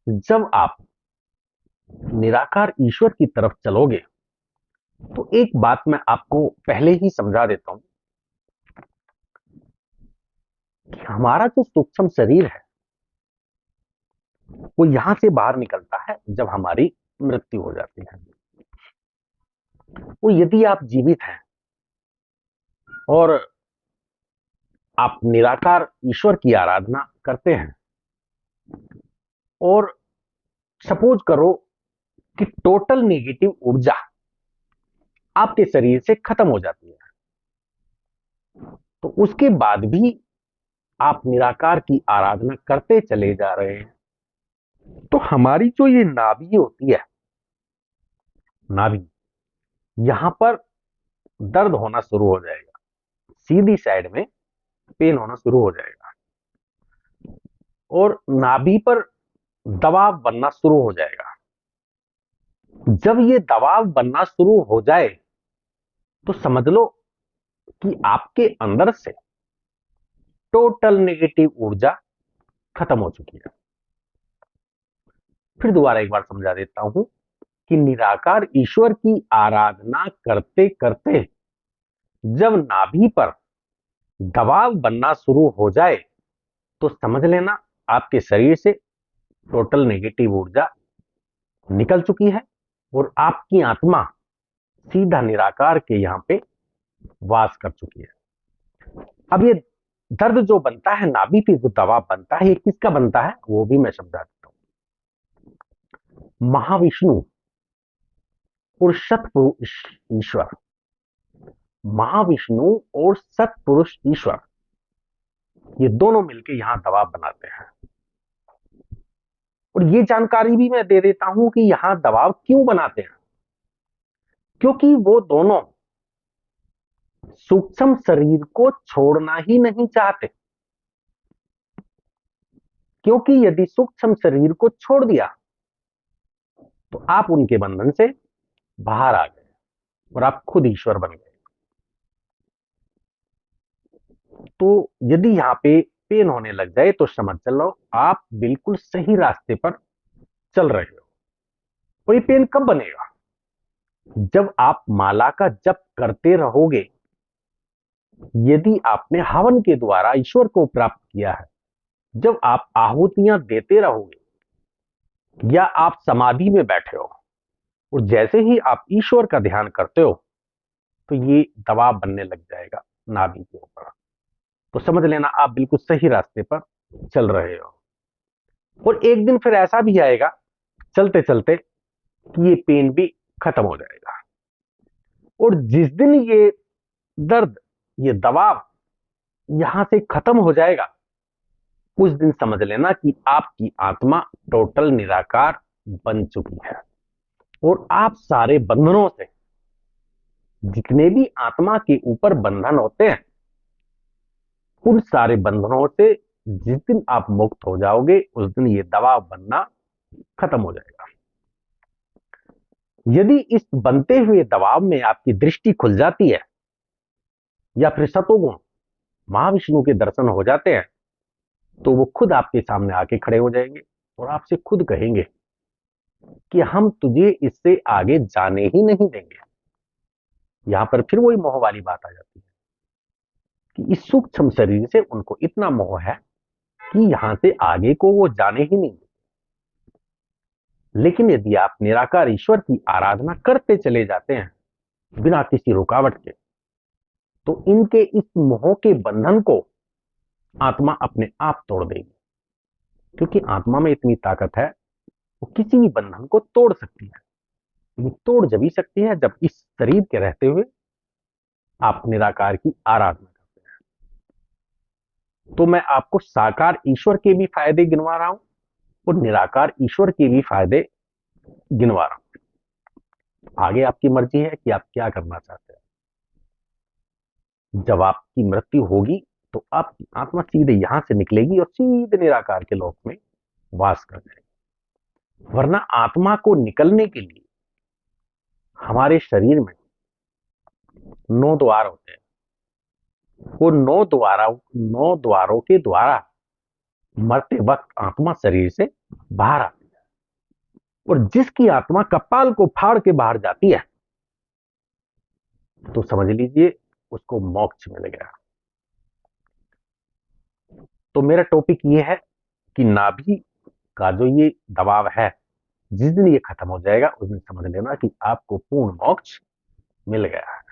जब आप निराकार ईश्वर की तरफ चलोगे तो एक बात मैं आपको पहले ही समझा देता हूं कि हमारा जो सूक्ष्म शरीर है वो यहां से बाहर निकलता है जब हमारी मृत्यु हो जाती है। वो यदि आप जीवित हैं और आप निराकार ईश्वर की आराधना करते हैं और सपोज करो कि टोटल नेगेटिव ऊर्जा आपके शरीर से खत्म हो जाती है, तो उसके बाद भी आप निराकार की आराधना करते चले जा रहे हैं, तो हमारी जो ये नाभि होती है, नाभि, यहां पर दर्द होना शुरू हो जाएगा, सीधी साइड में पेन होना शुरू हो जाएगा और नाभि पर दबाव बनना शुरू हो जाएगा। जब ये दबाव बनना शुरू हो जाए तो समझ लो कि आपके अंदर से टोटल नेगेटिव ऊर्जा खत्म हो चुकी है। फिर दोबारा एक बार समझा देता हूं कि निराकार ईश्वर की आराधना करते करते जब नाभि पर दबाव बनना शुरू हो जाए तो समझ लेना आपके शरीर से टोटल नेगेटिव ऊर्जा निकल चुकी है और आपकी आत्मा सीधा निराकार के यहां पे वास कर चुकी है। अब ये दर्द जो बनता है, नाभि पे जो दबाव बनता है, ये किसका बनता है वो भी मैं समझा देता हूं। महाविष्णु और सतपुरुष ईश्वर, महाविष्णु और सतपुरुष ईश्वर, ये दोनों मिलकर यहां दबाव बनाते हैं। और ये जानकारी भी मैं दे देता हूं कि यहां दबाव क्यों बनाते हैं, क्योंकि वो दोनों सूक्ष्म शरीर को छोड़ना ही नहीं चाहते। क्योंकि यदि सूक्ष्म शरीर को छोड़ दिया तो आप उनके बंधन से बाहर आ गए और आप खुद ईश्वर बन गए। तो यदि यहां पे पेन होने लग जाए तो समझ चलो आप बिल्कुल सही रास्ते पर चल रहे हो। और ये पेन कब बनेगा? जब आप माला का जप करते रहोगे। यदि आपने हवन के द्वारा ईश्वर को प्राप्त किया है, जब आप आहुतियां देते रहोगे या आप समाधि में बैठे हो और जैसे ही आप ईश्वर का ध्यान करते हो तो ये दबाव बनने लग जाएगा नाभि के ऊपर। तो समझ लेना आप बिल्कुल सही रास्ते पर चल रहे हो। और एक दिन फिर ऐसा भी आएगा चलते चलते कि ये पेन भी खत्म हो जाएगा। और जिस दिन ये दर्द, ये दबाव यहां से खत्म हो जाएगा, उस दिन समझ लेना कि आपकी आत्मा टोटल निराकार बन चुकी है और आप सारे बंधनों से, जितने भी आत्मा के ऊपर बंधन होते हैं, उन सारे बंधनों से जिस दिन आप मुक्त हो जाओगे उस दिन ये दबाव बनना खत्म हो जाएगा। यदि इस बनते हुए दबाव में आपकी दृष्टि खुल जाती है या फिर सतोगुण महाविष्णु के दर्शन हो जाते हैं तो वो खुद आपके सामने आके खड़े हो जाएंगे और आपसे खुद कहेंगे कि हम तुझे इससे आगे जाने ही नहीं देंगे। यहां पर फिर वही मोह वाली बात आ जाती है कि इस सूक्ष्म शरीर से उनको इतना मोह है कि यहां से आगे को वो जाने ही नहीं। लेकिन यदि आप निराकार ईश्वर की आराधना करते चले जाते हैं बिना किसी रुकावट के, तो इनके इस मोह के बंधन को आत्मा अपने आप तोड़ देगी। क्योंकि आत्मा में इतनी ताकत है, वो किसी भी बंधन को तोड़ सकती है। लेकिन तोड़ जब ही सकती है जब इस शरीर के रहते हुए आप निराकार की आराधना करते हैं। तो मैं आपको साकार ईश्वर के भी फायदे गिनवा रहा हूं और निराकार ईश्वर के भी फायदे गिनवा रहा हूं। आगे आपकी मर्जी है कि आप क्या करना चाहते हैं। जब आपकी मृत्यु होगी तो आपकी आत्मा सीधे यहां से निकलेगी और सीधे निराकार के लोक में वास कर जाएगी। वरना आत्मा को निकलने के लिए हमारे शरीर में 9 द्वार होते हैं। वो 9 द्वारों के द्वारा मरते वक्त आत्मा शरीर से बाहर आती है। और जिसकी आत्मा कपाल को फाड़ के बाहर जाती है तो समझ लीजिए उसको मोक्ष मिल गया। तो मेरा टॉपिक ये है कि नाभि का जो ये दबाव है, जिस दिन ये खत्म हो जाएगा उस दिन समझ लेना कि आपको पूर्ण मोक्ष मिल गया है।